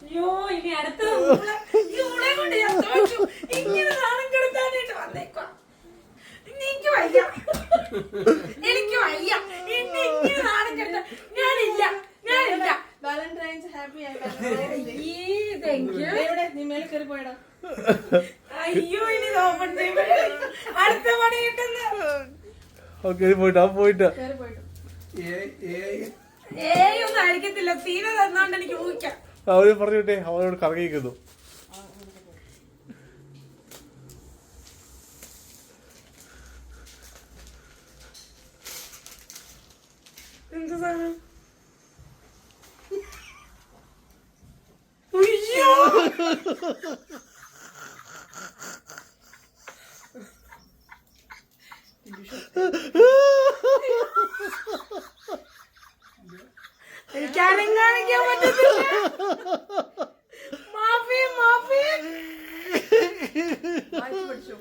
അയ്യോ ഇനി അടുത്ത കൊണ്ട് ഞാൻ തോറ്റു. ഇങ്ങനെ നാണം കെടുത്താനായിട്ട് വന്നേക്കാം. എനിക്ക് വയ്യ, എനിക്ക് വയ്യ. ഇനി ഇങ്ങനെ നാണം കെടുത്താൻ ഞാനില്ല. വാലന്റൈൻസ് ഹാപ്പി നീ മേലെ കയറി പോയടാ. അയ്യോ ഇനി നോക്കട്ടെ അടുത്ത പണി കിട്ടുന്ന. പോയിട്ട് ഒന്നും അടിക്കത്തില്ല. സീന തന്നോണ്ട് എനിക്ക് ഊഹിക്കാം. അവര് പറഞ്ഞിട്ടേ അവരോട് കറങ്ങിക്കുന്നു. എന്ത് സാധനം? അയ്യോ എനിക്കാരും കാണിക്കാൻ പറ്റത്തില്ല. മാഫി വായിച്ചു പഠിച്ചു.